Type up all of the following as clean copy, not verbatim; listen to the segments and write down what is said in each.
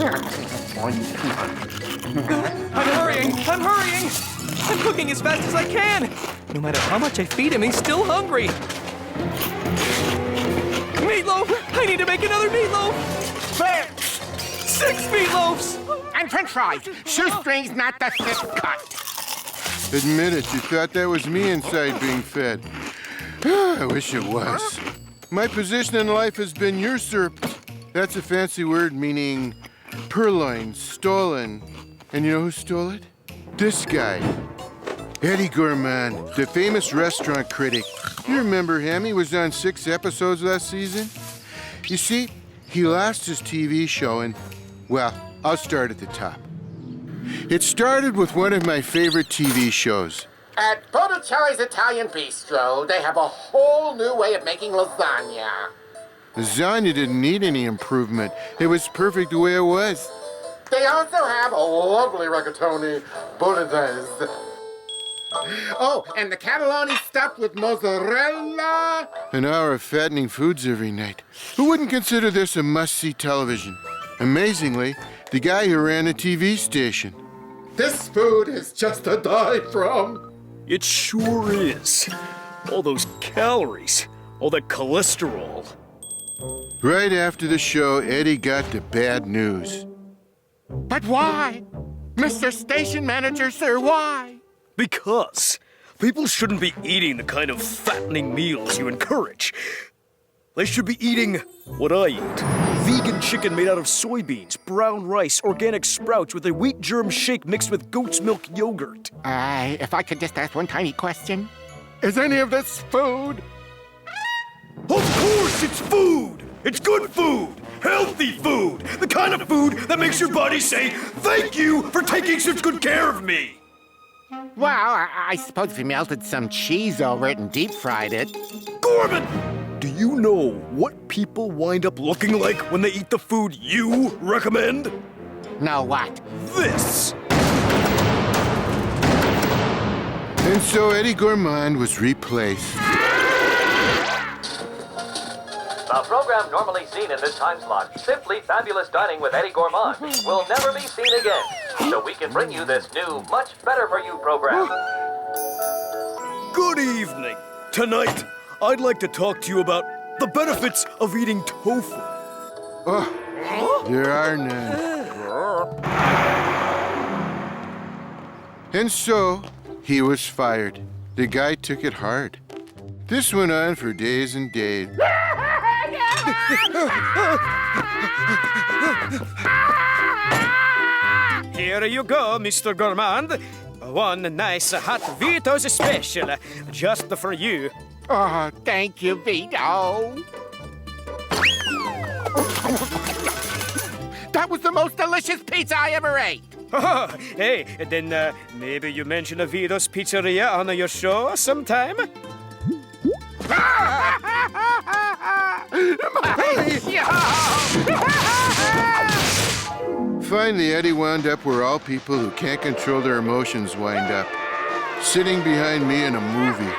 I'm hurrying! I'm hurrying! I'm cooking as fast as I can! No matter how much I feed him, he's still hungry! Meatloaf! I need to make another meatloaf! There! 6 meatloafs! And french fries! Shoestrings, not the fifth cut! Admit it, you thought that was me inside being fed. I wish it was. My position in life has been usurped. That's a fancy word meaning purloined, stolen. And you know who stole it? This guy. Eddie Gourmand, the famous restaurant critic. You remember him? He was on 6 episodes last season. You see, he lost his TV show and, well, I'll start at the top. It started with one of my favorite TV shows. At Botticelli's Italian Bistro, they have a whole new way of making lasagna. Lasagna didn't need any improvement. It was perfect the way it was. They also have a lovely rigatoni bolognese. Oh, and the cannelloni stuffed with mozzarella. An hour of fattening foods every night. Who wouldn't consider this a must-see television? Amazingly, the guy who ran the TV station. This food is just to die from. It sure is. All those calories, all that cholesterol. Right after the show, Eddie got the bad news. But why? Mr. Station Manager, sir, why? Because people shouldn't be eating the kind of fattening meals you encourage. They should be eating what I eat. Vegan chicken made out of soybeans, brown rice, organic sprouts with a wheat germ shake mixed with goat's milk yogurt. If I could just ask one tiny question. Is any of this food? Of course it's food! It's good food! Healthy food! The kind of food that makes your body say, "Thank you for taking such good care of me!" Well, I suppose if you melted some cheese over it and deep-fried it. Gourmand! Do you know what people wind up looking like when they eat the food you recommend? No, what? This! And so Eddie Gourmand was replaced. A program normally seen in this time slot, Simply Fabulous Dining with Eddie Gourmand, will never be seen again. So we can bring you this new, much better for you program. Good evening. Tonight, I'd like to talk to you about the benefits of eating tofu. Oh, there are none. And so, he was fired. The guy took it hard. This went on for days and days. Here you go, Mr. Gourmand. One nice hot Vito's special, just for you. Oh, thank you, Vito. That was the most delicious pizza I ever ate. Oh, hey, then maybe you mention a Vito's Pizzeria on your show sometime? Finally, Eddie wound up where all people who can't control their emotions wind up. Sitting behind me in a movie.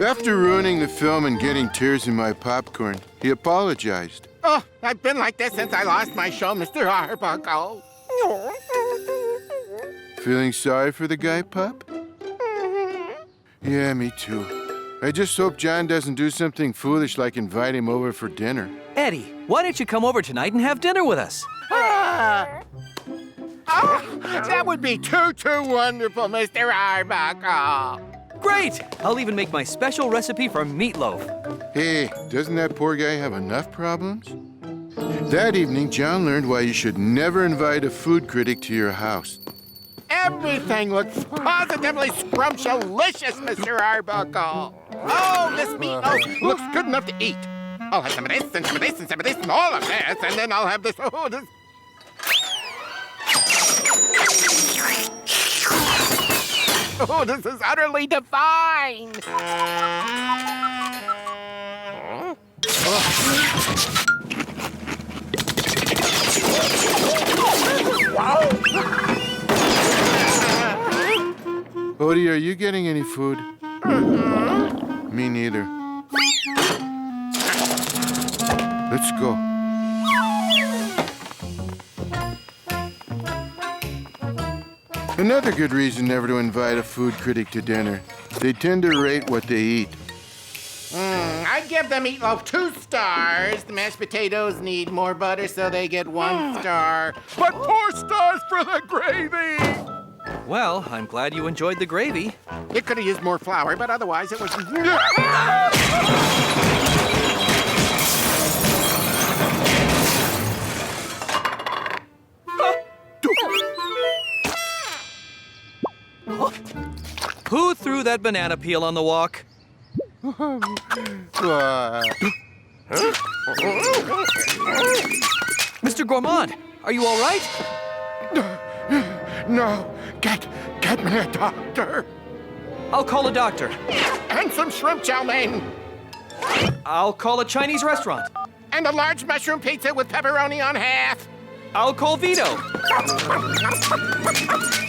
After ruining the film and getting tears in my popcorn, he apologized. Oh, I've been like this since I lost my show, Mr. Arbuckle. Feeling sorry for the guy, Pup? Yeah, me too. I just hope John doesn't do something foolish like invite him over for dinner. Eddie, why don't you come over tonight and have dinner with us? Oh, that would be too wonderful, Mr. Arbuckle. Great! I'll even make my special recipe for meatloaf. Hey, doesn't that poor guy have enough problems? That evening, John learned why you should never invite a food critic to your house. Everything looks positively scrumptious, Mr. Arbuckle. Oh, this meatloaf looks good enough to eat. I'll have some of this, and some of this, and some of this, and all of this, and then I'll have this. Oh, this. Oh, this is utterly divine. Odie, are you getting any food? Me neither. Let's go. Another good reason never to invite a food critic to dinner. They tend to rate what they eat. I'd give the meatloaf 2 stars. The mashed potatoes need more butter, so they get 1 star. But 4 stars for the gravy! Well, I'm glad you enjoyed the gravy. It could have used more flour, but otherwise it was... Who threw that banana peel on the walk? Mr. Gourmand, are you all right? No, get me a doctor. I'll call a doctor. And some shrimp chow mein. I'll call a Chinese restaurant. And a large mushroom pizza with pepperoni on half. I'll call Vito.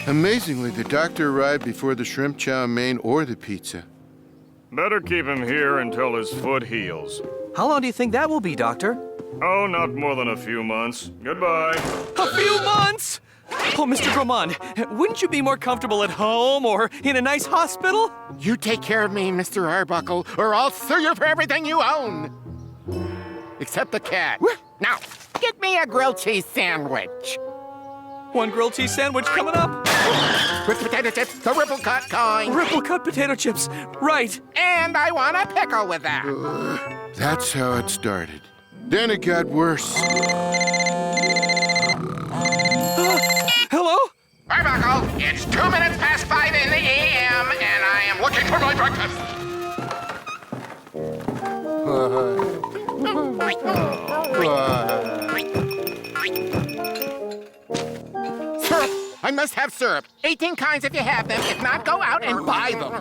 Amazingly, the doctor arrived before the shrimp chow mein or the pizza. Better keep him here until his foot heals. How long do you think that will be, Doctor? Oh, not more than a few months. Goodbye. A few months? Oh, Mr. Gourmand, wouldn't you be more comfortable at home or in a nice hospital? You take care of me, Mr. Arbuckle, or I'll sue you for everything you own. Except the cat. Now, get me a grilled cheese sandwich. One grilled cheese sandwich coming up. With potato chips, the ripple cut kind. Ripple cut potato chips. Right. And I want a pickle with that. That's how it started. Then it got worse. Hello? Arbuckle, it's 2 minutes past 5 in the a.m., and I am looking for my breakfast. Syrup! I must have syrup. 18 kinds if you have them. If not, go out and buy them.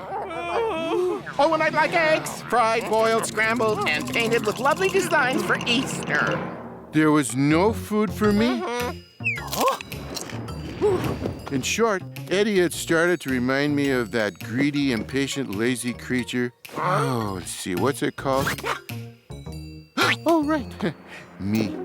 Oh, and I'd like eggs. Fried, boiled, scrambled, and painted with lovely designs for Easter. There was no food for me? In short, Eddie had started to remind me of that greedy, impatient, lazy creature. Oh, let's see, what's it called? Oh, right. Me.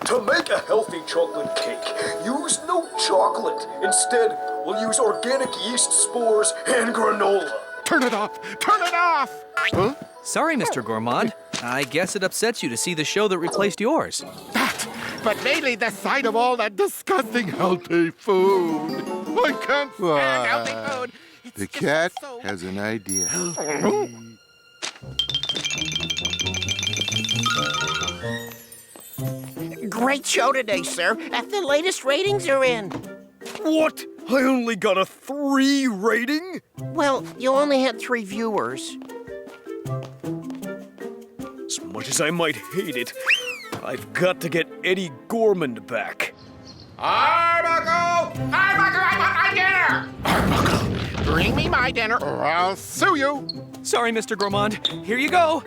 To make a healthy chocolate cake, use no chocolate. Instead, we'll use organic yeast spores and granola. Turn it off! Turn it off! Huh? Sorry, Mr. Gourmand. I guess it upsets you to see the show that replaced yours. But mainly the sight of all that disgusting healthy food. I can't stand healthy food. It's The just cat so... has an idea. Great show today, sir. The latest ratings are in. What? I only got a 3 rating? Well, you only had 3 viewers. As much as I might hate it, I've got to get Eddie Gourmand back. Arbuckle! Arbuckle, I want my dinner! Arbuckle, bring me my dinner or I'll sue you. Sorry, Mr. Gourmand. Here you go.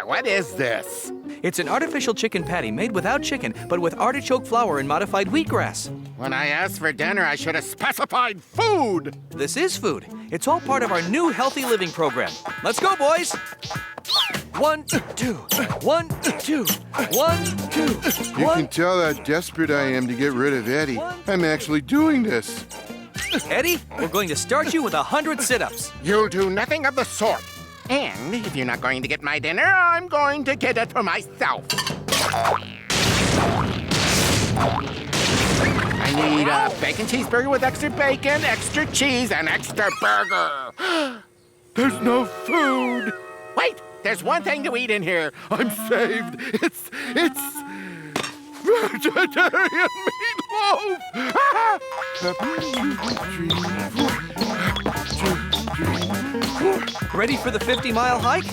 What is this? It's an artificial chicken patty made without chicken, but with artichoke flour and modified wheatgrass. When I asked for dinner, I should have specified food. This is food. It's all part of our new healthy living program. Let's go, boys. 1, 2. 1, 2. 1, 2. You can tell how desperate I am to get rid of Eddie. I'm actually doing this. Eddie, we're going to start you with 100 sit-ups. You'll do nothing of the sort. And if you're not going to get my dinner, I'm going to get it for myself. I need a bacon cheeseburger with extra bacon, extra cheese, and extra burger. There's no food. Wait, there's one thing to eat in here. I'm saved. It's vegetarian meatloaf. Ready for the 50-mile hike?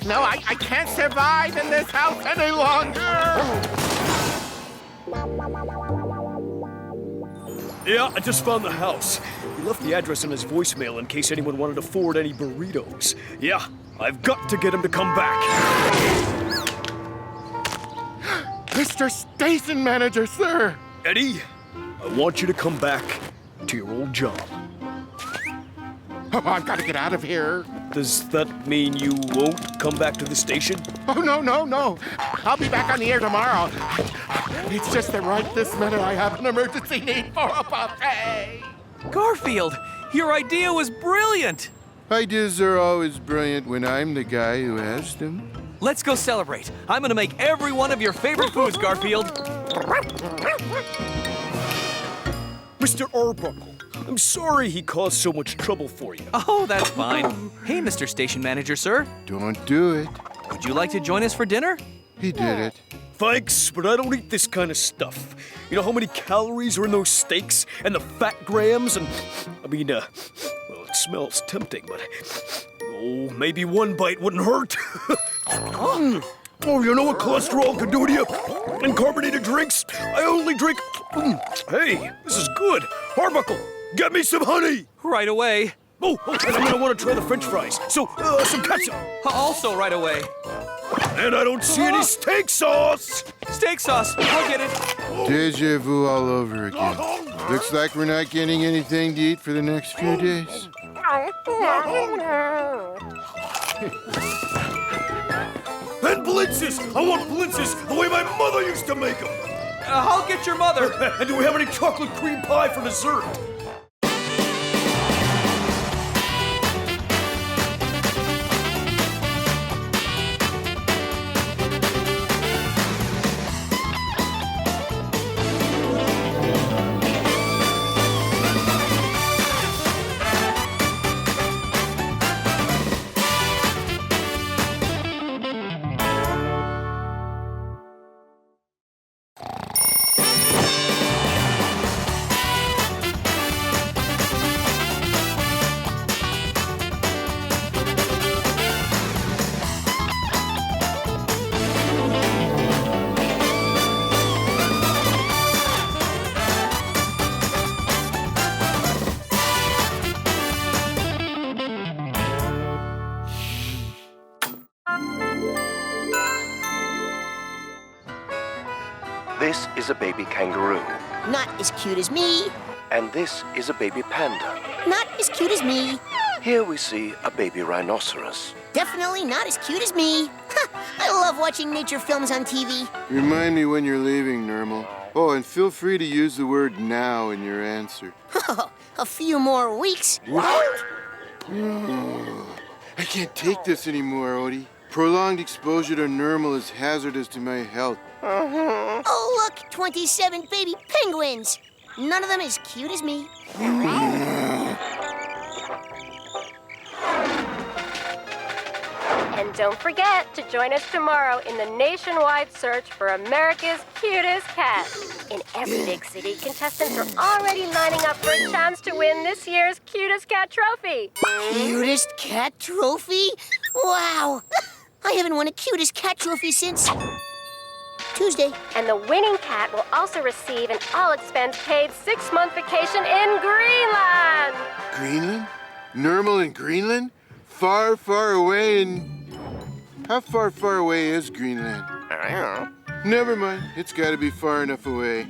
No, I can't survive in this house any longer. Yeah, I just found the house. He left the address in his voicemail in case anyone wanted to forward any burritos. Yeah, I've got to get him to come back. Mr. Station Manager, sir. Eddie, I want you to come back to your old job. Oh, I've got to get out of here. Does that mean you won't come back to the station? Oh, no. I'll be back on the air tomorrow. It's just that right this minute I have an emergency need for a buffet. Garfield, your idea was brilliant. Ideas are always brilliant when I'm the guy who has them. Let's go celebrate. I'm gonna make every one of your favorite foods, Garfield. Mr. Arbuckle, I'm sorry he caused so much trouble for you. Oh, that's fine. Hey, Mr. Station Manager, sir. Don't do it. Would you like to join us for dinner? He did it. Thanks, but I don't eat this kind of stuff. You know how many calories are in those steaks and the fat grams and, well, it smells tempting, but, maybe one bite wouldn't hurt. Oh, you know what cholesterol can do to you? And carbonated drinks? I only drink, hey, this is good. Arbuckle, get me some honey. Right away. Oh, and I'm gonna want to try the French fries. So, some ketchup. Also right away. And I don't see any steak sauce. Steak sauce. I'll get it. Deja vu all over again. Looks like we're not getting anything to eat for the next few days. And blintzes! I want blintzes the way my mother used to make them! I'll get your mother. And do we have any chocolate cream pie for dessert? This is a baby kangaroo. Not as cute as me. And this is a baby panda. Not as cute as me. Here we see a baby rhinoceros. Definitely not as cute as me. I love watching nature films on TV. Remind me when you're leaving, Nermal. Oh, and feel free to use the word now in your answer. A few more weeks. What? I can't take this anymore, Odie. Prolonged exposure to Nermal is hazardous to my health. Oh, look, 27 baby penguins. None of them as cute as me. And don't forget to join us tomorrow in the nationwide search for America's cutest cat. In every big city, contestants are already lining up for a chance to win this year's Cutest Cat Trophy. Cutest cat trophy? Wow! I haven't won a cutest cat trophy since Tuesday. And the winning cat will also receive an all-expense-paid 6-month vacation in Greenland. Greenland? Nermal in Greenland? Far, far away in... How far, far away is Greenland? Never mind. It's got to be far enough away.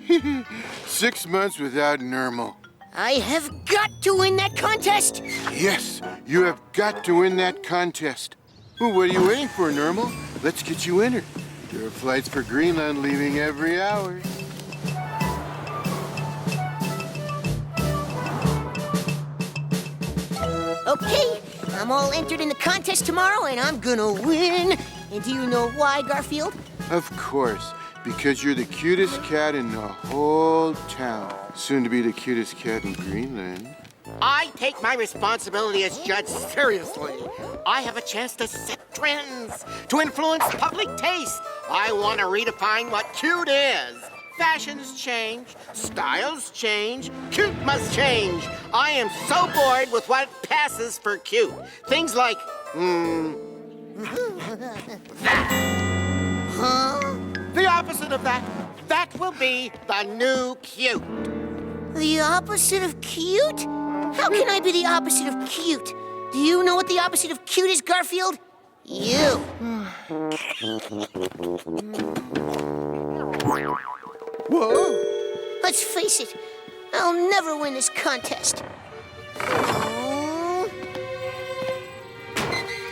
6 months without Nermal. I have got to win that contest! Yes, you have got to win that contest. Well, what are you waiting for, Nermal? Let's get you in her. There are flights for Greenland leaving every hour. Okay, I'm all entered in the contest tomorrow, and I'm gonna win. And do you know why, Garfield? Of course, because you're the cutest cat in the whole town. Soon to be the cutest cat in Greenland. I take my responsibility as judge seriously. I have a chance to set trends, to influence public taste. I want to redefine what cute is. Fashions change, styles change, cute must change. I am so bored with what passes for cute. Things like, that. Huh? The opposite of that. That will be the new cute. The opposite of cute? How can I be the opposite of cute? Do you know what the opposite of cute is, Garfield? You. Whoa! Let's face it, I'll never win this contest.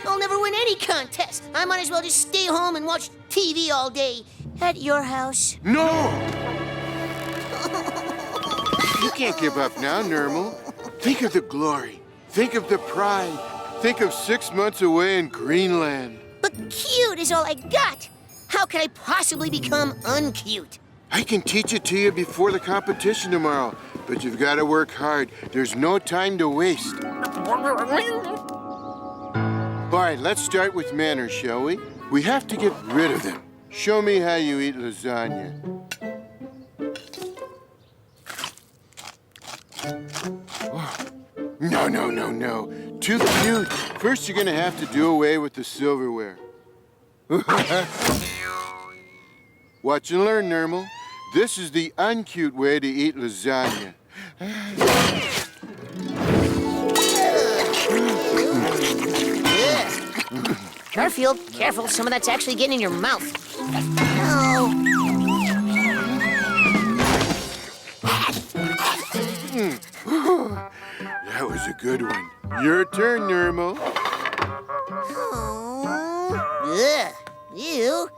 I'll never win any contest. I might as well just stay home and watch TV all day. At your house. No! You can't give up now, Nermal. Think of the glory. Think of the pride. Think of 6 months away in Greenland. But cute is all I got. How can I possibly become uncute? I can teach it to you before the competition tomorrow, but you've got to work hard. There's no time to waste. All right, let's start with manners, shall we? We have to get rid of them. Show me how you eat lasagna. No. Too cute. First, you're gonna have to do away with the silverware. Watch and learn, Nermal. This is the uncute way to eat lasagna. Garfield, careful. Some of that's actually getting in your mouth. Oh. That was a good one. Your turn, Nermal. Ugh. Ew.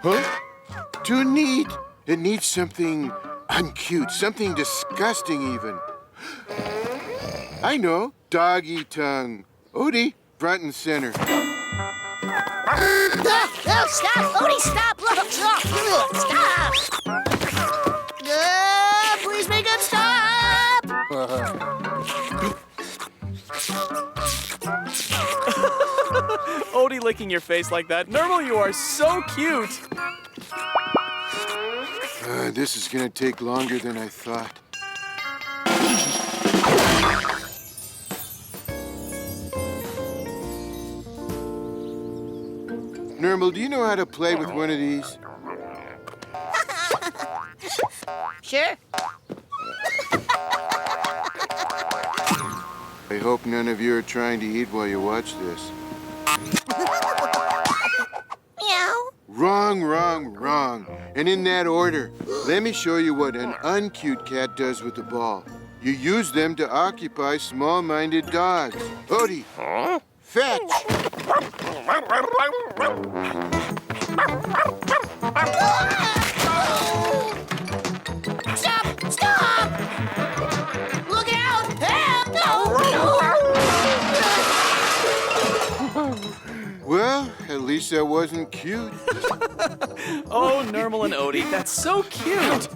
Huh? Too neat. It needs something uncute, something disgusting even. I know. Doggy tongue. Odie, front and center. Oh, stop! Odie, stop! Look, stop! Please make him stop! Odie licking your face like that. Nermal, you are so cute. This is gonna take longer than I thought. Nermal, do you know how to play with one of these? Sure. I hope none of you are trying to eat while you watch this. Meow. Wrong. And in that order. Let me show you what an uncute cat does with the ball. You use them to occupy small-minded dogs. Odie, fetch. Stop! Look out! Help! No! Well, at least that wasn't cute. Oh, Nermal and Odie, that's so cute.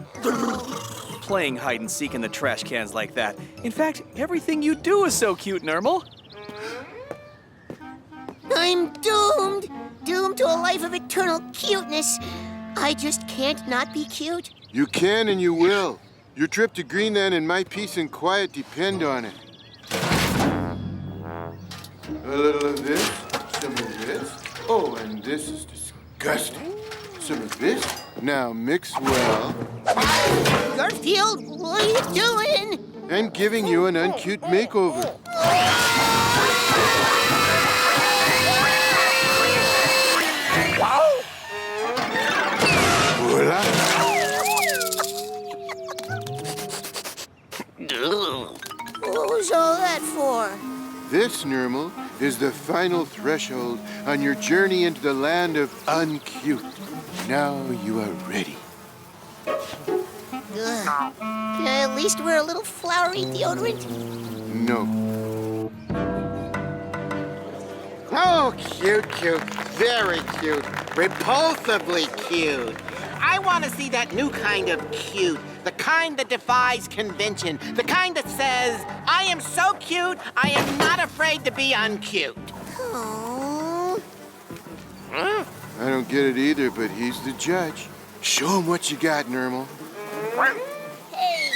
Playing hide and seek in the trash cans like that. In fact, everything you do is so cute, Nermal. I'm doomed! Doomed to a life of eternal cuteness. I just can't not be cute. You can and you will. Your trip to Greenland and my peace and quiet depend on it. A little of this, some of this. Oh, and this is disgusting. Some of this. Now mix well. Garfield, what are you doing? And giving you an uncute makeover. Voila. What was all that for? This, Nermal, is the final threshold on your journey into the land of uncute. Now you are ready. Can I at least wear a little flowery deodorant? No. Oh, cute. Very cute. Repulsively cute. I want to see that new kind of cute. The kind that defies convention. The kind that says, I am so cute, I am not afraid to be uncute. Oh. I don't get it either, but he's the judge. Show him what you got, Nermal. Hey.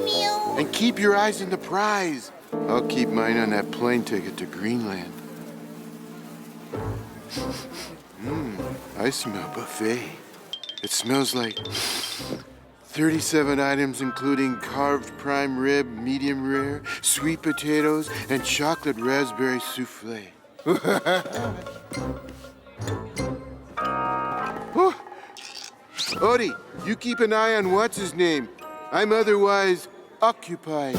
Meow. And keep your eyes on the prize. I'll keep mine on that plane ticket to Greenland. I smell buffet. It smells like 37 items, including carved prime rib, medium rare, sweet potatoes, and chocolate raspberry souffle. Odie, you keep an eye on what's-his-name. I'm otherwise occupied.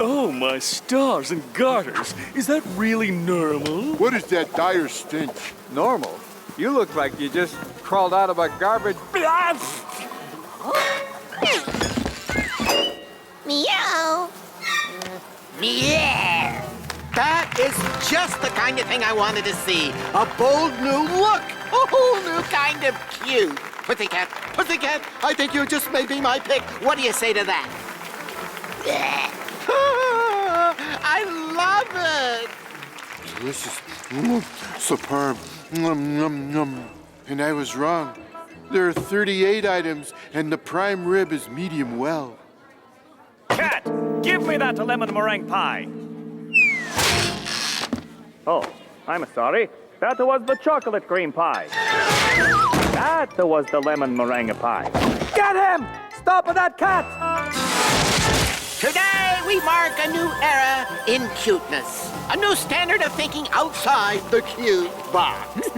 Oh, my stars and garters. Is that really Nermal? What is that dire stench? Normal? You look like you just crawled out of a garbage... Meow. Yeah! That is just the kind of thing I wanted to see. A bold new look. A whole new kind of cute. Pussycat, Pussycat, I think you just may be my pick. What do you say to that? I love it. Delicious. Superb. And I was wrong. There are 38 items, and the prime rib is medium well. Cat, give me that lemon meringue pie. Oh, I'm sorry. That was the chocolate cream pie. That was the lemon meringue pie. Get him! Stop with that cat! Today we mark a new era in cuteness. A new standard of thinking outside the cute box.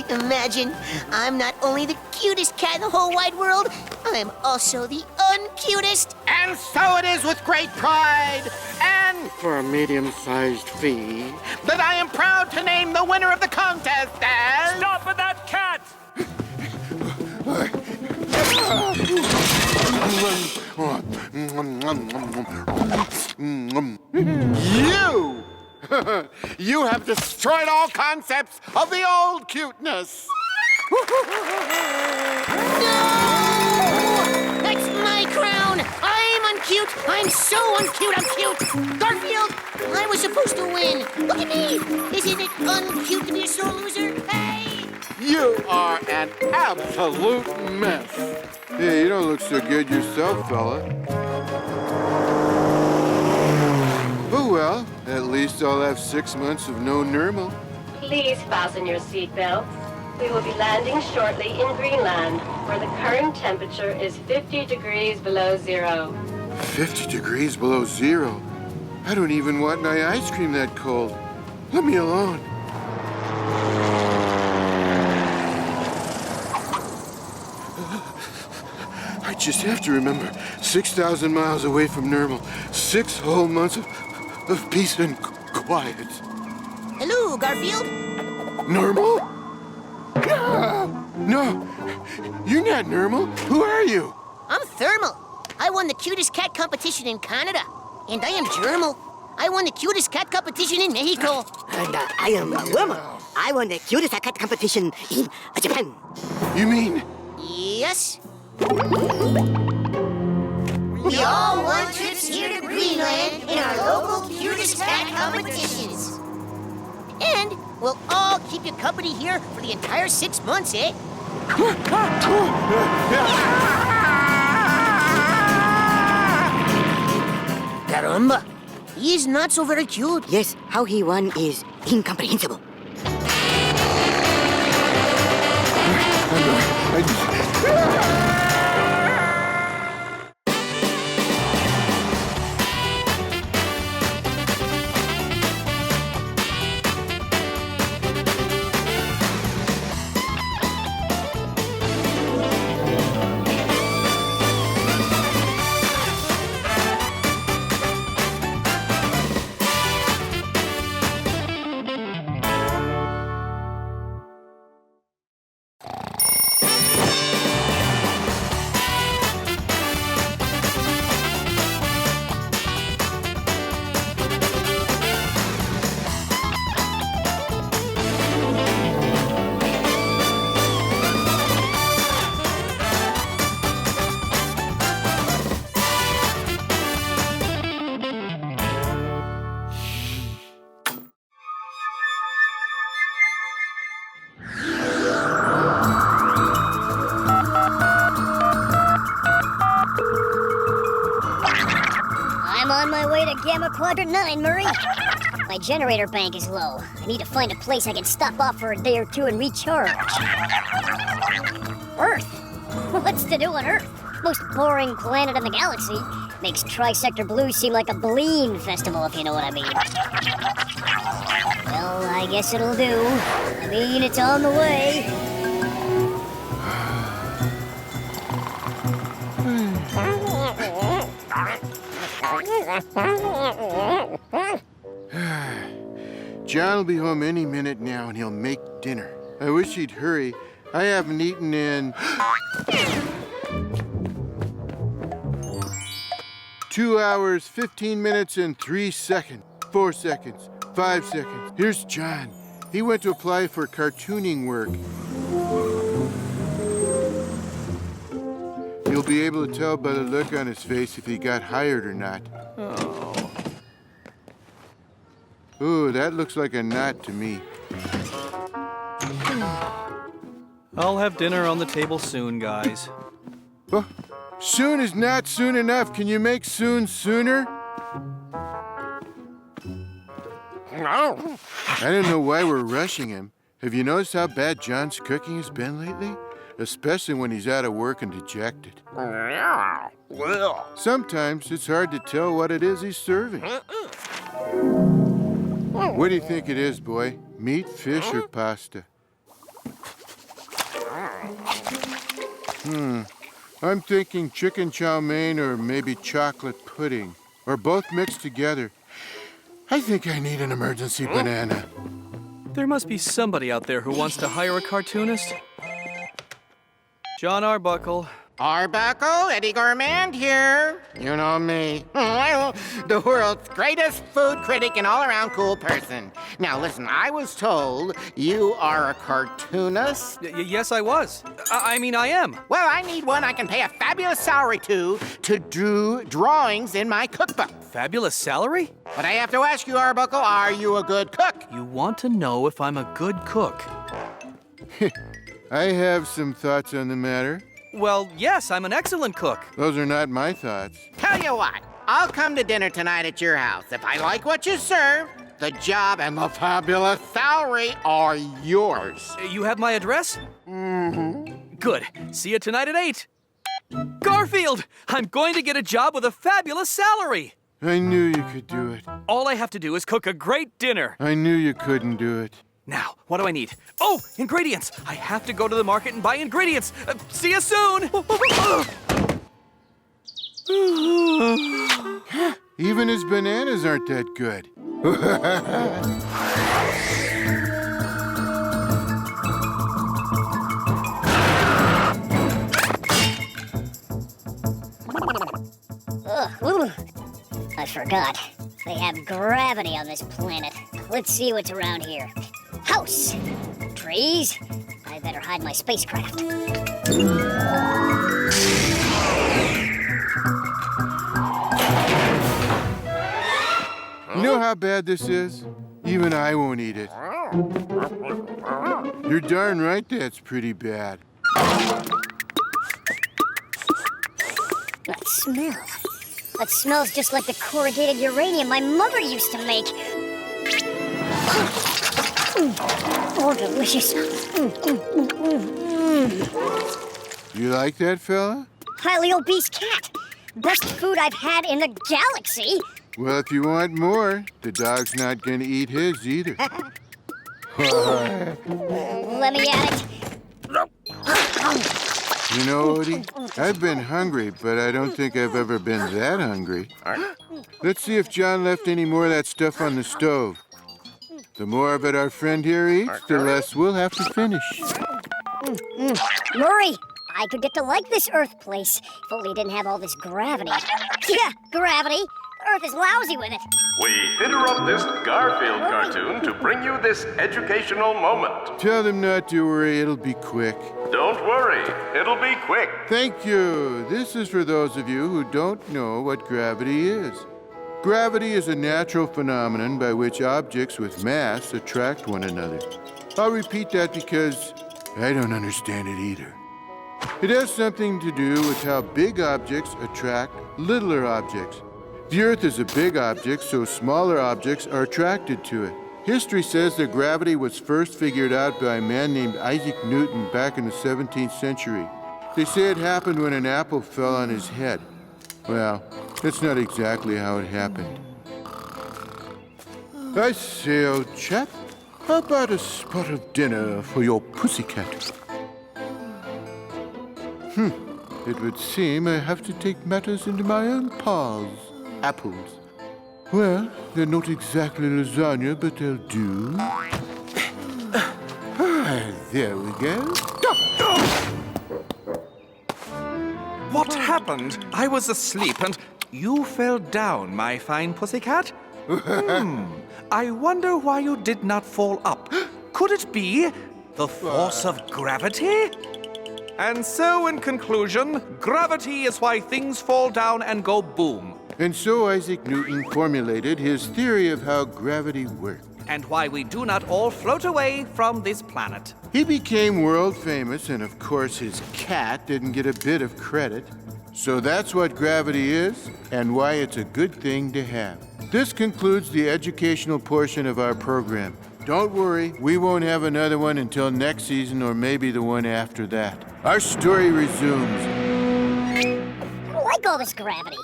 Imagine, I'm not only the cutest cat in the whole wide world, I'm also the uncutest. And so it is with great pride and for a medium-sized fee that I am proud to name the winner of the contest as... Stop with that cat! You! You have destroyed all concepts of the old cuteness. No! That's my crown! I'm uncute! I'm so uncute, I'm cute! Garfield, I was supposed to win! Look at me! Isn't it uncute to be a sore loser? Hey! You are an absolute mess. Hey, you don't look so good yourself, fella. Oh, well, at least I'll have 6 months of no Nermal. Please fasten your seatbelts. We will be landing shortly in Greenland, where the current temperature is 50 degrees below zero. 50 degrees below zero. I don't even want my ice cream that cold. Let me alone. I just have to remember, 6,000 miles away from Nermal, 6 whole months of peace and quiet. Hello, Garfield. Nermal? No, you're not Nermal. Who are you? I'm Thermal. I won the cutest cat competition in Canada. And I am Germal. I won the cutest cat competition in Mexico. And I am Gourmand. I won the cutest cat competition in Japan. You mean? Yes. We all won trips here to Greenland in our local cutest cat competitions. And we'll all keep you company here for the entire 6 months, eh? Caramba! He is not so very cute. Yes, how he won is incomprehensible. I'm on my way to Gamma Quadrant 9, Murray. My generator bank is low. I need to find a place I can stop off for a day or two and recharge. Earth? What's to do on Earth? Most boring planet in the galaxy. Makes Tri-Sector Blues seem like a Bleen festival, if you know what I mean. Well, I guess it'll do. I mean, it's on the way. John will be home any minute now, and he'll make dinner. I wish he'd hurry. I haven't eaten in 2 hours, 15 minutes, and 3 seconds. 4 seconds, 5 seconds. Here's John. He went to apply for cartooning work. You'll be able to tell by the look on his face if he got hired or not. Ooh, that looks like a knot to me. I'll have dinner on the table soon, guys. Oh, soon is not soon enough. Can you make soon sooner? No. I don't know why we're rushing him. Have you noticed how bad John's cooking has been lately? Especially when he's out of work and dejected. Yeah. Well. Sometimes it's hard to tell what it is he's serving. What do you think it is, boy? Meat, fish, or pasta? I'm thinking chicken chow mein or maybe chocolate pudding. Or both mixed together. I think I need an emergency banana. There must be somebody out there who wants to hire a cartoonist. John Arbuckle. Arbuckle, Eddie Gourmand here. You know me. The world's greatest food critic and all-around cool person. Now listen, I was told you are a cartoonist. Yes, I was. I mean, I am. Well, I need one I can pay a fabulous salary to do drawings in my cookbook. Fabulous salary? But I have to ask you, Arbuckle, are you a good cook? You want to know if I'm a good cook? I have some thoughts on the matter. Well, yes, I'm an excellent cook. Those are not my thoughts. Tell you what, I'll come to dinner tonight at your house. If I like what you serve, the job and the fabulous salary are yours. You have my address? Mm-hmm. Good. See you tonight at 8. Garfield! I'm going to get a job with a fabulous salary. I knew you could do it. All I have to do is cook a great dinner. I knew you couldn't do it. Now, what do I need? Oh, ingredients! I have to go to the market and buy ingredients. See you soon! Even his bananas aren't that good. I forgot. They have gravity on this planet. Let's see what's around here. House! Trees? I better hide my spacecraft. You know how bad this is? Even I won't eat it. You're darn right that's pretty bad. That smell. That smells just like the corrugated uranium my mother used to make. Oh, delicious. You like that, fella? Highly obese cat. Best food I've had in the galaxy. Well, if you want more, the dog's not gonna eat his either. Let me at it. You know, Odie, I've been hungry, but I don't think I've ever been that hungry. Let's see if John left any more of that stuff on the stove. The more of it our friend here eats, the less we'll have to finish. Murray, I could get to like this Earth place if only it didn't have all this gravity. Yeah, gravity. Earth is lousy with it. We interrupt this Garfield cartoon to bring you this educational moment. Tell them not to worry, it'll be quick. Don't worry, it'll be quick. Thank you. This is for those of you who don't know what gravity is. Gravity is a natural phenomenon by which objects with mass attract one another. I'll repeat that because I don't understand it either. It has something to do with how big objects attract littler objects. The Earth is a big object, so smaller objects are attracted to it. History says that gravity was first figured out by a man named Isaac Newton back in the 17th century. They say it happened when an apple fell on his head. Well, That's not exactly how it happened. I say, old chap, how about a spot of dinner for your pussycat? It would seem I have to take matters into my own paws. Apples. Well, they're not exactly lasagna, but they'll do. There we go. What happened? I was asleep and you fell down, my fine pussycat. I wonder why you did not fall up. Could it be the force of gravity? And so, in conclusion, gravity is why things fall down and go boom. And so Isaac Newton formulated his theory of how gravity worked. And why we do not all float away from this planet. He became world famous, and of course his cat didn't get a bit of credit. So that's what gravity is, and why it's a good thing to have. This concludes the educational portion of our program. Don't worry, we won't have another one until next season or maybe the one after that. Our story resumes. I don't like all this gravity.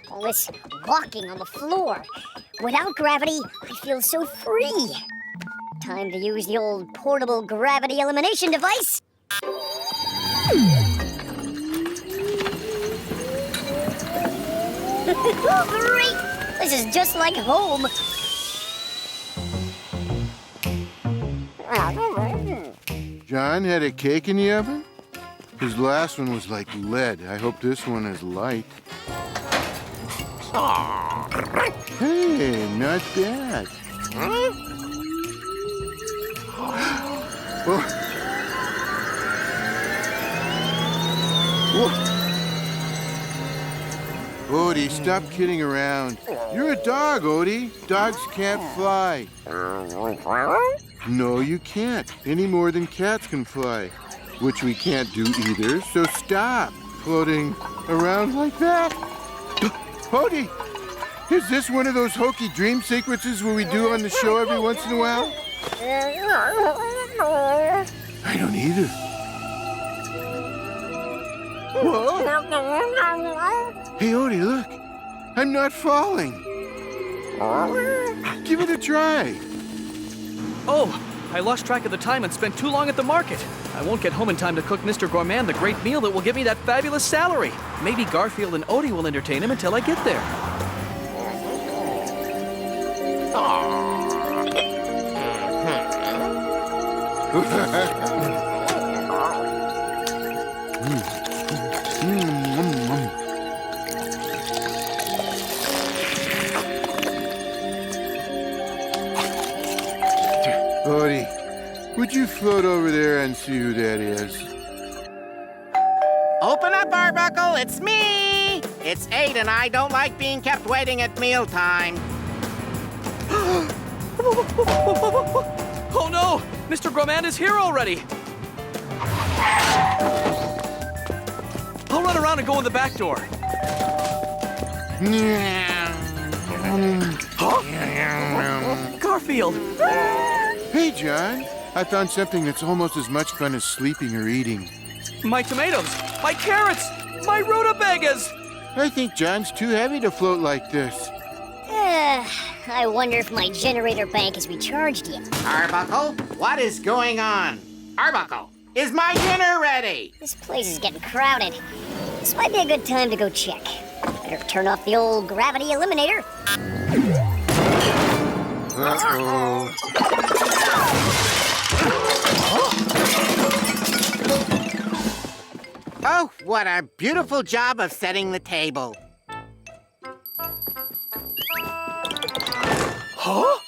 All this walking on the floor. Without gravity, I feel so free. Time to use the old portable gravity elimination device. Great! This is just like home. John had a cake in the oven? His last one was like lead. I hope this one is light. Hey, not bad. Odie, stop kidding around. You're a dog, Odie. Dogs can't fly. No, you can't. Any more than cats can fly. Which we can't do either, so stop floating around like that. Odie, is this one of those hokey dream sequences where we do on the show every once in a while? I don't either. Whoa! Hey, Odie, look. I'm not falling. Give it a try. Oh, I lost track of the time and spent too long at the market. I won't get home in time to cook Mr. Gourmand the great meal that will give me that fabulous salary. Maybe Garfield and Odie will entertain him until I get there. Odie, would you float over there and see who that is? Open up, Arbuckle, it's me! It's 8 and I don't like being kept waiting at mealtime. Oh no! Mr. Gourmand is here already! I'll run around and go in the back door. Huh? Garfield! Hey, John. I found something that's almost as much fun as sleeping or eating. My tomatoes! My carrots! My rutabagas! I think John's too heavy to float like this. I wonder if my generator bank is recharged yet. Arbuckle, what is going on? Arbuckle, is my dinner ready? This place is getting crowded. This might be a good time to go check. Better turn off the old gravity eliminator. Uh-oh. Oh, what a beautiful job of setting the table. Huh?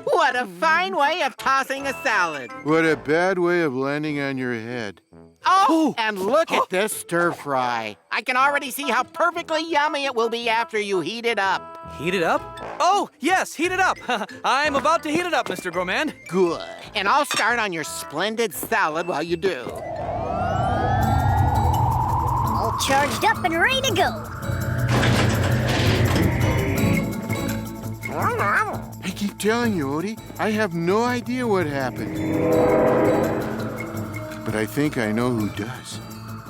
What a fine way of tossing a salad. What a bad way of landing on your head. Oh, and look at this stir fry. I can already see how perfectly yummy it will be after you heat it up. Heat it up? Oh, yes, heat it up. I'm about to heat it up, Mr. Gourmand. Good. And I'll start on your splendid salad while you do. All charged up and ready to go. I keep telling you, Odie, I have no idea what happened. But I think I know who does.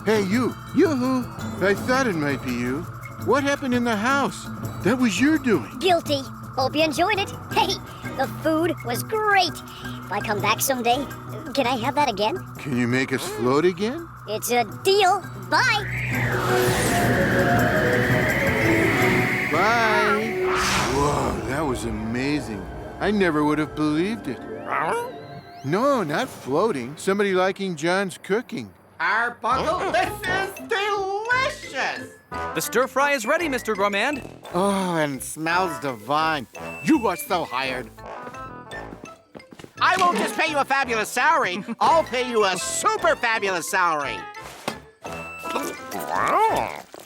Hey, you. Yoo-hoo. I thought it might be you. What happened in the house? That was your doing. Guilty. Hope you enjoyed it. Hey, the food was great. If I come back someday, can I have that again? Can you make us float again? It's a deal. Bye. Bye. Whoa, that was amazing. I never would have believed it. No, not floating. Somebody liking John's cooking. Arbuckle, this is delicious! The stir fry is ready, Mr. Gourmand. Oh, and smells divine. You are so hired. I won't just pay you a fabulous salary, I'll pay you a super fabulous salary.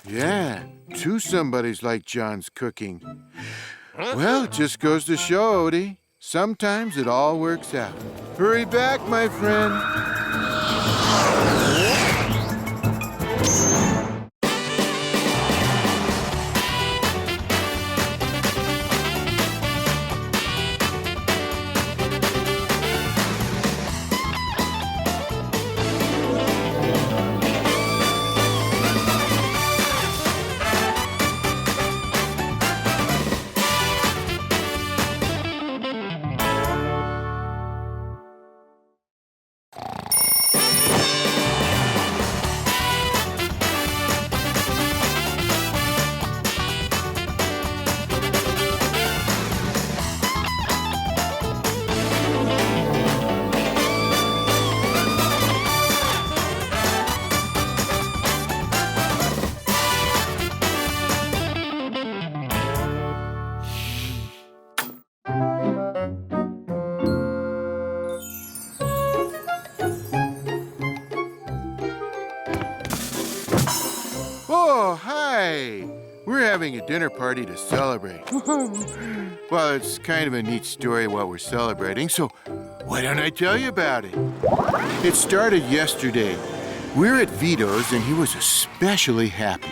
Yeah, two somebodies like John's cooking. Well, it just goes to show, Odie. Sometimes it all works out. Hurry back, my friend. Oh, hi. We're having a dinner party to celebrate. Well, it's kind of a neat story what we're celebrating, so why don't I tell you about it? It started yesterday. We're at Vito's, and he was especially happy.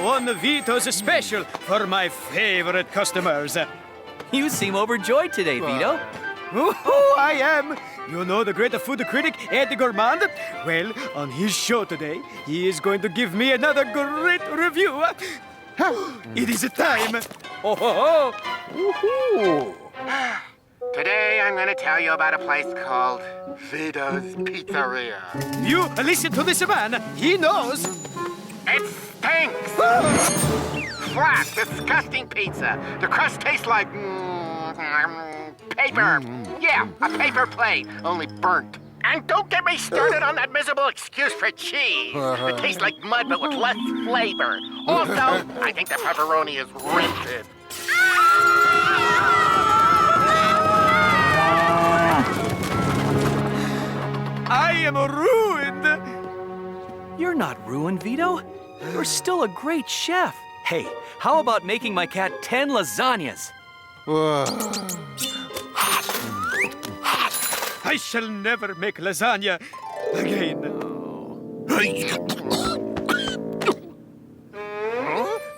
One Vito's special for my favorite customers. You seem overjoyed today, Vito. Oh, I am. You know the great food critic, Eddie Gourmand? Well, on his show today, he is going to give me another great review. It is time. Oh, ho, ho. Today I'm going to tell you about a place called Vito's Pizzeria. You listen to this man. He knows. It stinks! Flat, disgusting pizza. The crust tastes like paper. Yeah, a paper plate, only burnt. And don't get me started on that miserable excuse for cheese. It tastes like mud, but with less flavor. Also, I think the pepperoni is rented. I am ruined. You're not ruined, Vito. You're still a great chef. Hey, how about making my cat 10 lasagnas? I shall never make lasagna again.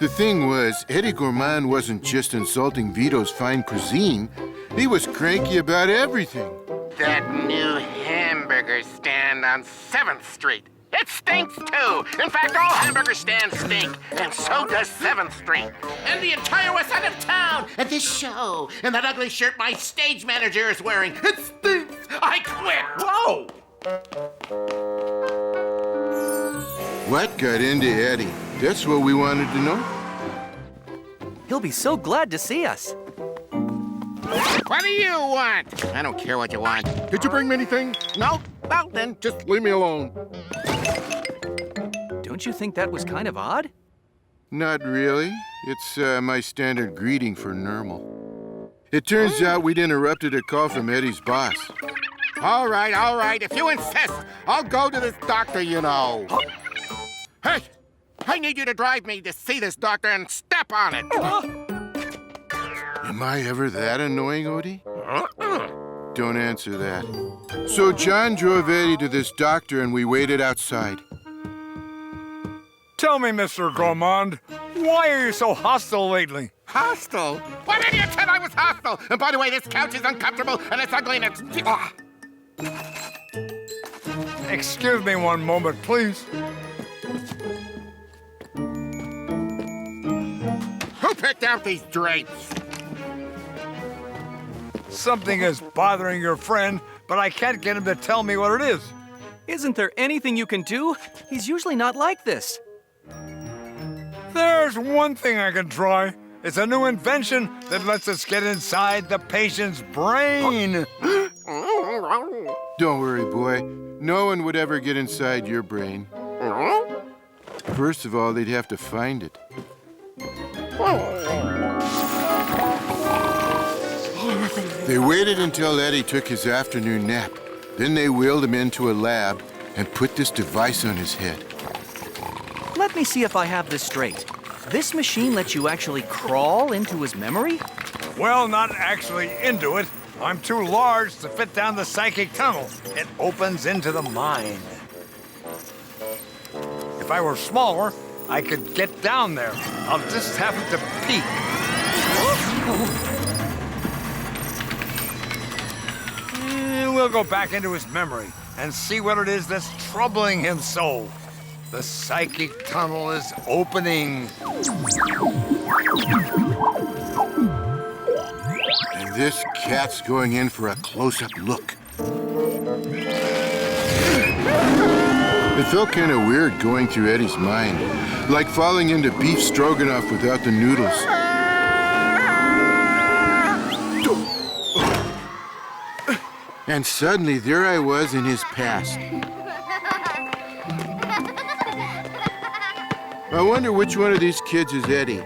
The thing was, Eddie Gourmand wasn't just insulting Vito's fine cuisine. He was cranky about everything. That new hamburger stand on 7th Street. It stinks, too. In fact, all hamburger stands stink. And so does 7th Street. And the entire west side of town. And this show. And that ugly shirt my stage manager is wearing. It stinks. I quit. Whoa! What got into Eddie? That's what we wanted to know. He'll be so glad to see us. What do you want? I don't care what you want. Did you bring me anything? No? Well, then just leave me alone. Don't you think that was kind of odd? Not really. It's my standard greeting for Nermal. It turns out we'd interrupted a call from Eddie's boss. All right. If you insist, I'll go to this doctor, you know. Hey, I need you to drive me to see this doctor and step on it. Am I ever that annoying, Odie? Don't answer that. So John drove Eddie to this doctor and we waited outside. Tell me, Mr. Gourmand, Why are you so hostile lately? Hostile? What idiot said I was hostile? And by the way, this couch is uncomfortable and it's ugly and it's... Ah. Excuse me one moment, please. Who picked out these drapes? Something is bothering your friend, but I can't get him to tell me what it is. Isn't there anything you can do? He's usually not like this. There's one thing I can try. It's a new invention that lets us get inside the patient's brain. Don't worry, boy. No one would ever get inside your brain. First of all, they'd have to find it. They waited until Eddie took his afternoon nap. Then they wheeled him into a lab and put this device on his head. Let me see if I have this straight. This machine lets you actually crawl into his memory? Well, not actually into it. I'm too large to fit down the psychic tunnel. It opens into the mind. If I were smaller, I could get down there. I'll just have to peek. We'll go back into his memory and see what it is that's troubling him so. The psychic tunnel is opening. And this cat's going in for a close-up look. It felt kind of weird going through Eddie's mind, like falling into beef stroganoff without the noodles. And suddenly, there I was in his past. I wonder which one of these kids is Eddie. Show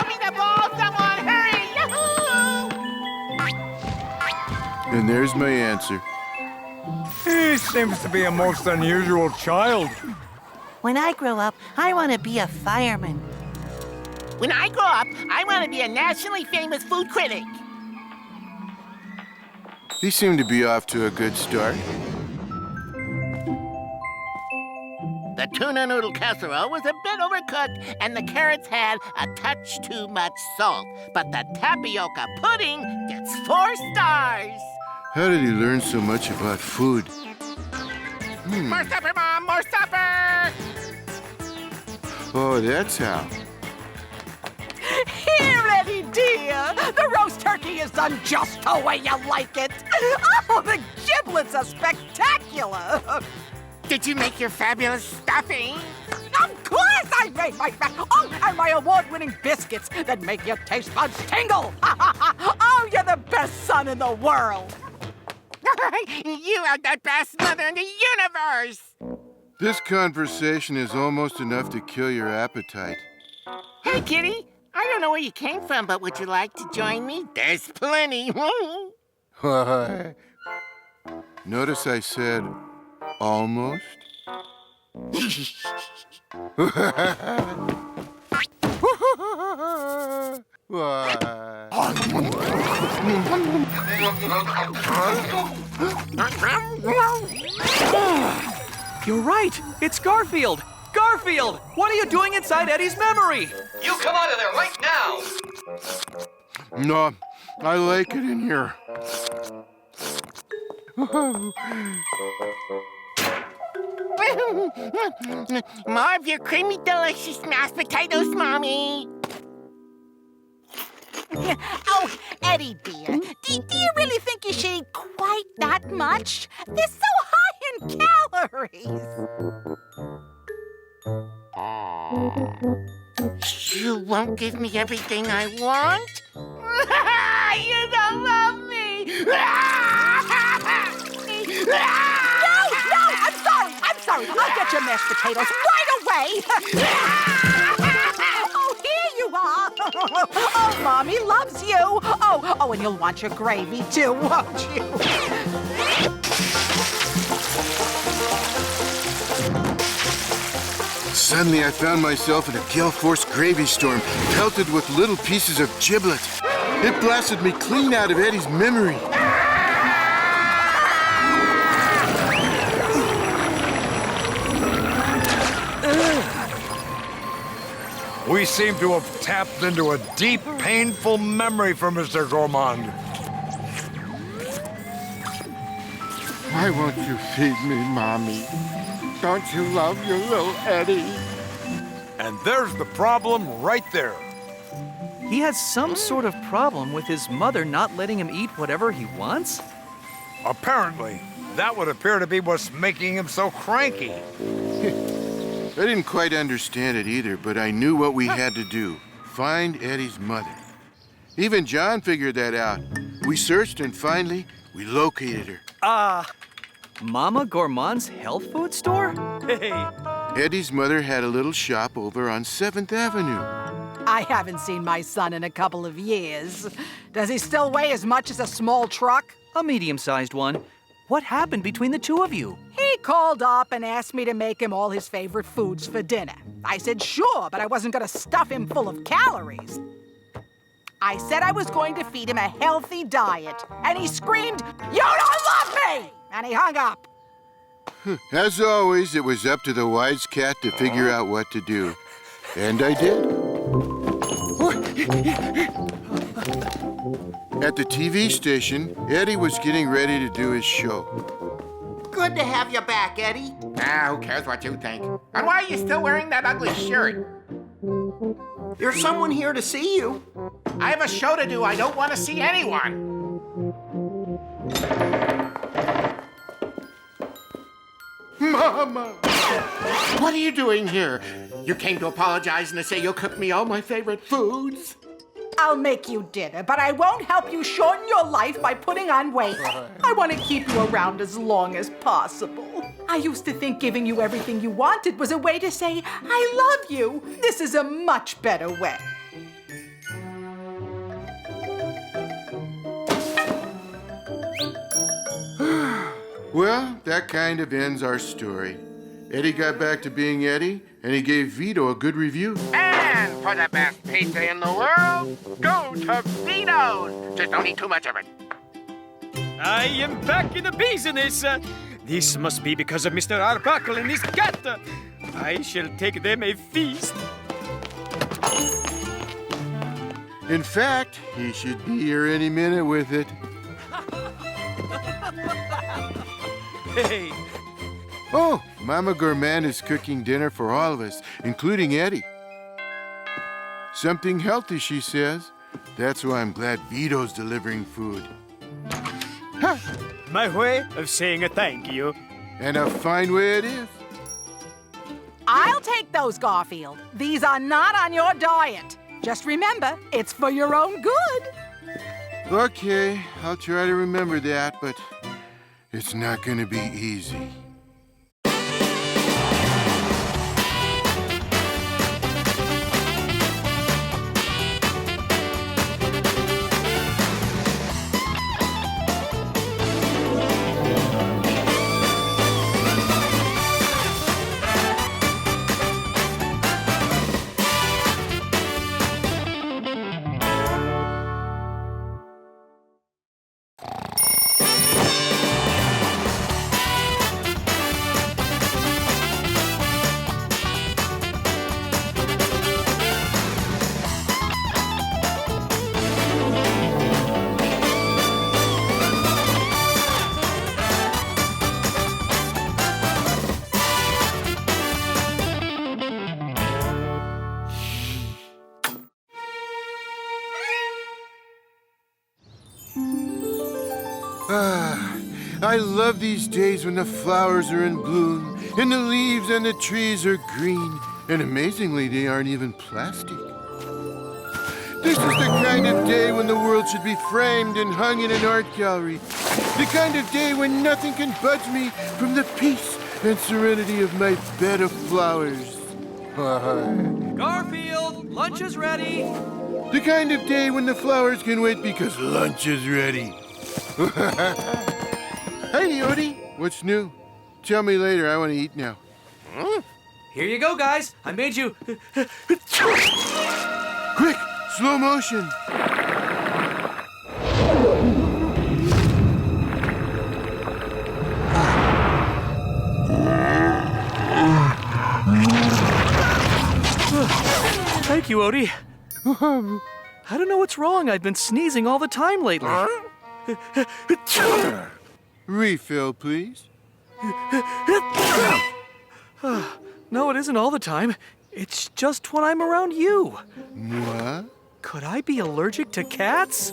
me the ball, someone! Hurry! Yahoo! And there's my answer. He seems to be a most unusual child. When I grow up, I want to be a fireman. When I grow up, I want to be a nationally famous food critic. He seemed to be off to a good start. The tuna noodle casserole was a bit overcooked, and the carrots had a touch too much salt. But the tapioca pudding gets 4 stars. How did he learn so much about food? More supper, Mom! More supper! Oh, that's how. Here, Eddie dear! The roast turkey is done just the way you like it! Oh, the giblets are spectacular! Did you make your fabulous stuffing? Of course I made my and my award-winning biscuits that make your taste buds tingle! Oh, you're the best son in the world! You are the best mother in the universe! This conversation is almost enough to kill your appetite. Hey, kitty. I don't know where you came from, but would you like to join me? There's plenty. Why? Notice I said almost? You're right! It's Garfield! Garfield! What are you doing inside Eddie's memory? You come out of there right now! No, I like it in here. More of your creamy, delicious mashed potatoes, Mommy. Oh, Eddie dear, do you really think you should eat quite that much? They're so high in calories. You won't give me everything I want? You don't love me! No, I'm sorry. I'll get your mashed potatoes right away. Oh, here you are. Oh, Mommy loves you. Oh, and you'll want your gravy too, won't you? Suddenly, I found myself in a gale force gravy storm, pelted with little pieces of giblet. It blasted me clean out of Eddie's memory. We seem to have tapped into a deep, painful memory for Mr. Gourmand. Why won't you feed me, Mommy? Don't you love your little Eddie? And there's the problem right there. He has some sort of problem with his mother not letting him eat whatever he wants? Apparently, that would appear to be what's making him so cranky. I didn't quite understand it either, but I knew what we had to do. Find Eddie's mother. Even John figured that out. We searched and finally, we located her. Mama Gourmand's health food store? Hey. Eddie's mother had a little shop over on 7th Avenue. I haven't seen my son in a couple of years. Does he still weigh as much as a small truck? A medium-sized one. What happened between the two of you? He called up and asked me to make him all his favorite foods for dinner. I said sure, but I wasn't going to stuff him full of calories. I said I was going to feed him a healthy diet, and he screamed, "You don't love me!" And he hung up. As always, it was up to the wise cat to figure out what to do. And I did. At the TV station, Eddie was getting ready to do his show. Good to have you back, Eddie. Who cares what you think? And why are you still wearing that ugly shirt? There's someone here to see you. I have a show to do. I don't want to see anyone. Mama! What are you doing here? You came to apologize and to say you'll cook me all my favorite foods? I'll make you dinner, but I won't help you shorten your life by putting on weight. I want to keep you around as long as possible. I used to think giving you everything you wanted was a way to say, I love you. This is a much better way. Well, that kind of ends our story. Eddie got back to being Eddie, and he gave Vito a good review. And for the best pizza in the world, go to Vito's. Just don't eat too much of it. I am back in the business. This must be because of Mr. Arbuckle and his cat. I shall take them a feast. In fact, he should be here any minute with it. Hey. Oh, Mama Gourmand is cooking dinner for all of us, including Eddie. Something healthy, she says. That's why I'm glad Vito's delivering food. Ha! My way of saying a thank you. And a fine way it is. I'll take those, Garfield. These are not on your diet. Just remember, it's for your own good. Okay, I'll try to remember that, but it's not going to be easy. I love these days when the flowers are in bloom, and the leaves and the trees are green, and amazingly, they aren't even plastic. This is the kind of day when the world should be framed and hung in an art gallery. The kind of day when nothing can budge me from the peace and serenity of my bed of flowers. Garfield, lunch is ready. The kind of day when the flowers can wait because lunch is ready. Hey, Odie, what's new? Tell me later, I want to eat now. Here you go, guys. I made you... Quick, slow motion. I Thank you, Odie. I don't know what's wrong. I've been sneezing all the time lately. Refill, please. No, it isn't all the time. It's just when I'm around you. What? Could I be allergic to cats?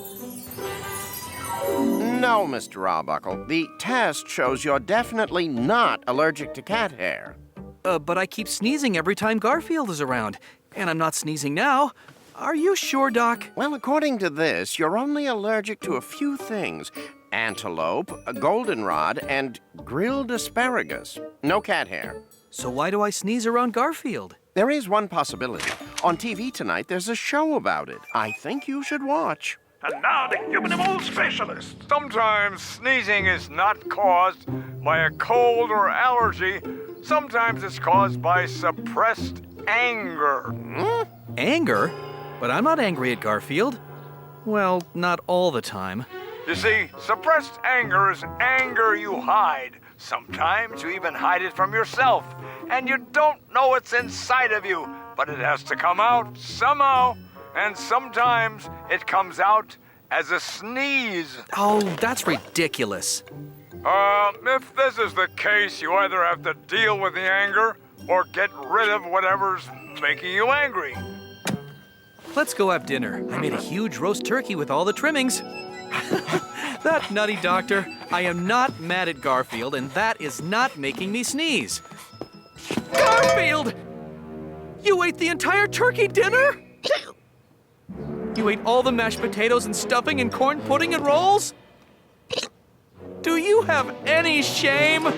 No, Mr. Arbuckle. The test shows you're definitely not allergic to cat hair. But I keep sneezing every time Garfield is around. And I'm not sneezing now. Are you sure, Doc? Well, according to this, you're only allergic to a few things. Antelope, goldenrod, and grilled asparagus. No cat hair. So why do I sneeze around Garfield? There is one possibility. On TV tonight, there's a show about it. I think you should watch. And now the human mole specialist. Sometimes sneezing is not caused by a cold or allergy. Sometimes it's caused by suppressed anger. Anger? But I'm not angry at Garfield. Well, not all the time. You see, suppressed anger is anger you hide. Sometimes you even hide it from yourself. And you don't know what's inside of you, but it has to come out somehow. And sometimes it comes out as a sneeze. Oh, that's ridiculous. If this is the case, you either have to deal with the anger or get rid of whatever's making you angry. Let's go have dinner. I made a huge roast turkey with all the trimmings. That nutty doctor. I am not mad at Garfield, and that is not making me sneeze. Garfield! You ate the entire turkey dinner? You ate all the mashed potatoes and stuffing and corn pudding and rolls? Do you have any shame?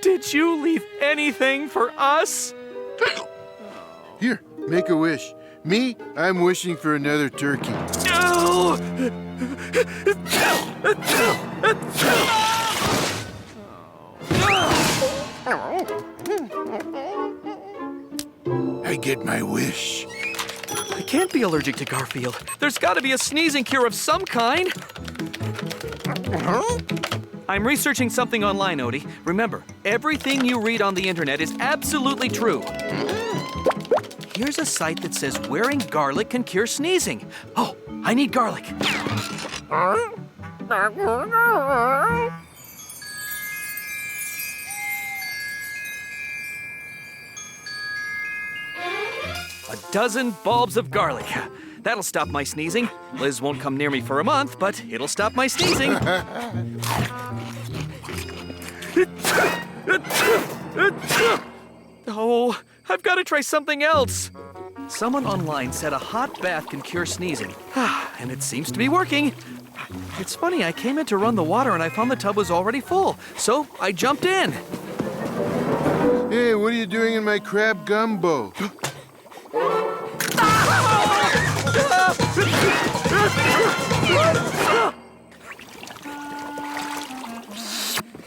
Did you leave anything for us? Here, make a wish. Me, I'm wishing for another turkey. No! I get my wish. I can't be allergic to Garfield. There's got to be a sneezing cure of some kind. I'm researching something online, Odie. Remember, everything you read on the internet is absolutely true. Here's a site that says wearing garlic can cure sneezing. Oh, I need garlic. A dozen bulbs of garlic. That'll stop my sneezing. Liz won't come near me for a month, but it'll stop my sneezing. Oh, I've got to try something else. Someone online said a hot bath can cure sneezing, and it seems to be working. It's funny, I came in to run the water and I found the tub was already full, so I jumped in. Hey, what are you doing in my crab gumbo?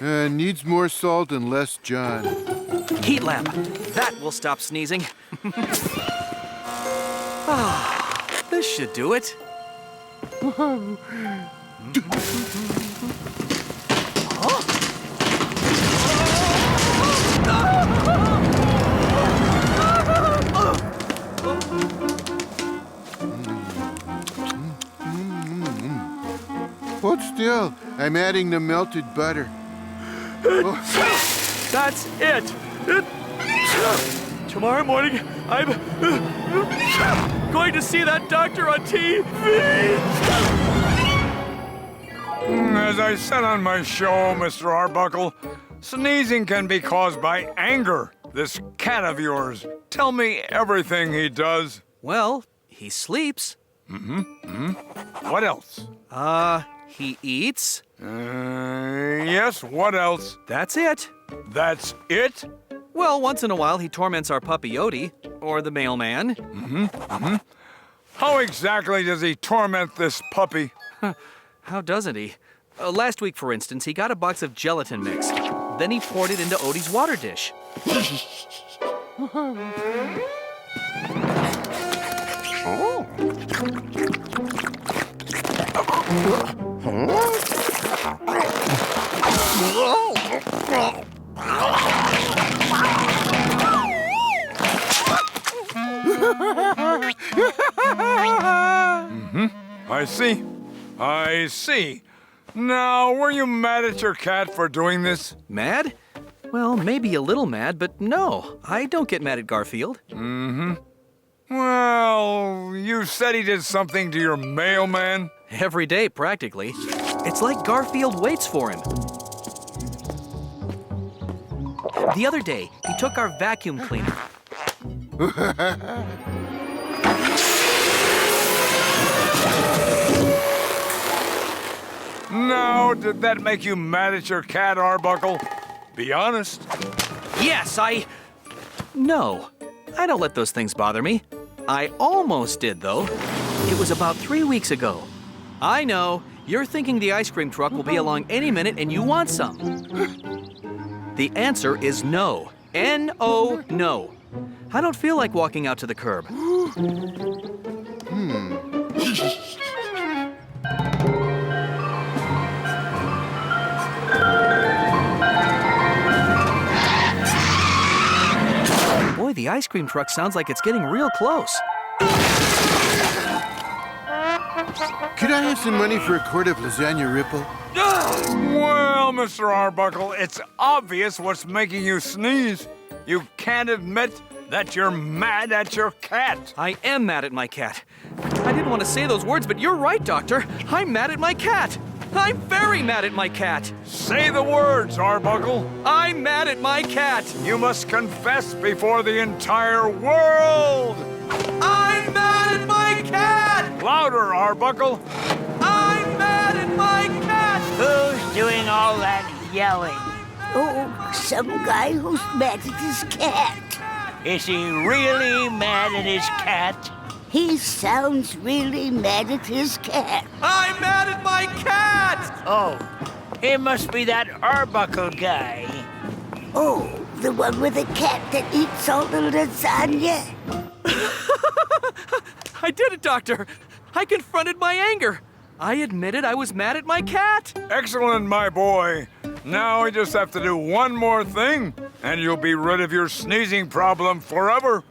Needs more salt and less John. Heat lamp. That will stop sneezing. This should do it. Hold still. I'm adding the melted butter. That's it. Tomorrow morning, I'm going to see that doctor on TV. As I said on my show, Mr. Arbuckle, sneezing can be caused by anger. This cat of yours, tell me everything he does. Well, he sleeps. What else? He eats. Yes, what else? That's it. That's it? Well, once in a while he torments our puppy Odie, or the mailman. How exactly does he torment this puppy? How doesn't he? Last week, for instance, he got a box of gelatin mix. Then he poured it into Odie's water dish. I see. I see. Now, were you mad at your cat for doing this? Mad? Well, maybe a little mad, but no, I don't get mad at Garfield. Mm-hmm. Well, you said he did something to your mailman? Every day, practically. It's like Garfield waits for him. The other day, he took our vacuum cleaner. Now, did that make you mad at your cat, Arbuckle? Be honest. Yes, No, I don't let those things bother me. I almost did, though. It was about 3 weeks ago. I know, you're thinking the ice cream truck will be along any minute and you want some. The answer is no. N-O, no. I don't feel like walking out to the curb. Boy, the ice cream truck sounds like it's getting real close. Could I have some money for a quart of lasagna, Ripple? Well, Mr. Arbuckle, it's obvious what's making you sneeze. You can't admit that you're mad at your cat. I am mad at my cat. I didn't want to say those words, but you're right, Doctor. I'm mad at my cat. I'm very mad at my cat. Say the words, Arbuckle. I'm mad at my cat. You must confess before the entire world. I'm mad at my cat. Louder, Arbuckle. I'm mad at my cat. Who's doing all that yelling? Oh, some guy who's mad at his cat. Is he really mad at his cat? He sounds really mad at his cat. I'm mad at my cat! Oh, it must be that Arbuckle guy. Oh, the one with the cat that eats all the lasagna? I did it, Doctor. I confronted my anger. I admitted I was mad at my cat. Excellent, my boy. Now we just have to do one more thing, and you'll be rid of your sneezing problem forever.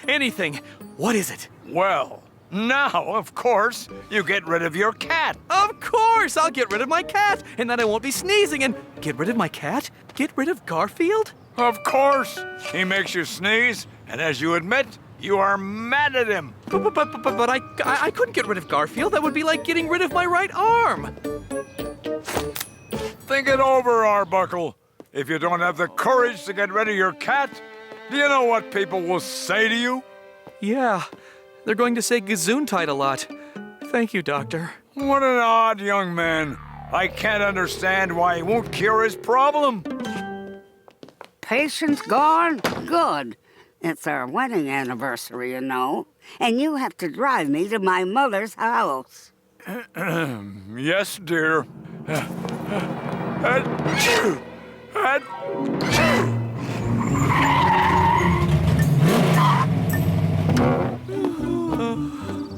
Anything. What is it? Well, now, of course, you get rid of your cat. Of course! I'll get rid of my cat, and then I won't be sneezing. And get rid of my cat? Get rid of Garfield? Of course. He makes you sneeze, and as you admit, you are mad at him. But I couldn't get rid of Garfield. That would be like getting rid of my right arm. Think it over, Arbuckle. If you don't have the courage to get rid of your cat, do you know what people will say to you? Yeah, they're going to say Gesundheit a lot. Thank you, Doctor. What an odd young man. I can't understand why he won't cure his problem. Patient's gone? Good. It's our wedding anniversary, you know. And you have to drive me to my mother's house. Yes, dear.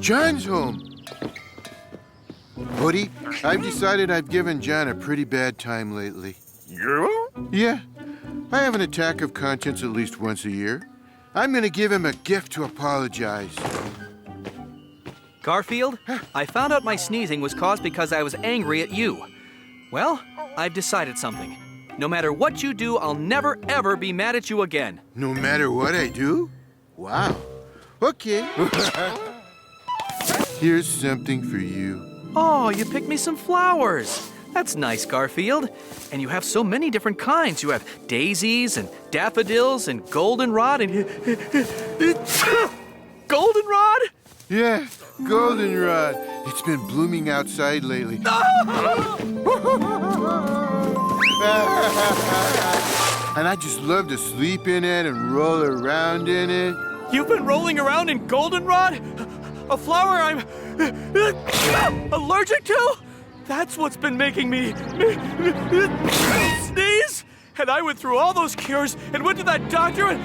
John's home. Odie, I've decided I've given John a pretty bad time lately. You? Yeah. I have an attack of conscience at least once a year. I'm going to give him a gift to apologize. Garfield, I found out my sneezing was caused because I was angry at you. Well, I've decided something. No matter what you do, I'll never, ever be mad at you again. No matter what I do? Wow. Okay. Here's something for you. Oh, you picked me some flowers. That's nice, Garfield. And you have so many different kinds. You have daisies and daffodils and goldenrod and... Goldenrod? Yeah, goldenrod. It's been blooming outside lately. And I just love to sleep in it and roll around in it. You've been rolling around in goldenrod? A flower I'm allergic to? That's what's been making me sneeze? And I went through all those cures and went to that doctor and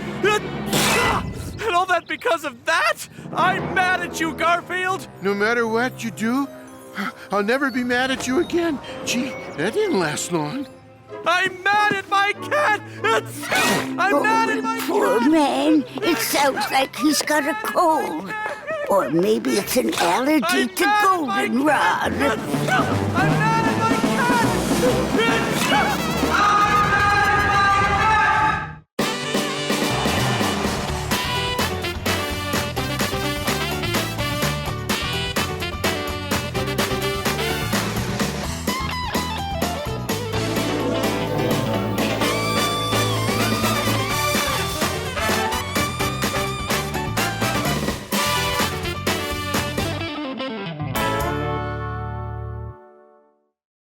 all that because of that? I'm mad at you, Garfield. No matter what you do, I'll never be mad at you again. Gee, that didn't last long. I'm mad at my cat! I'm mad at my poor man. It sounds like he's got a cold. Or maybe it's an allergy to goldenrod.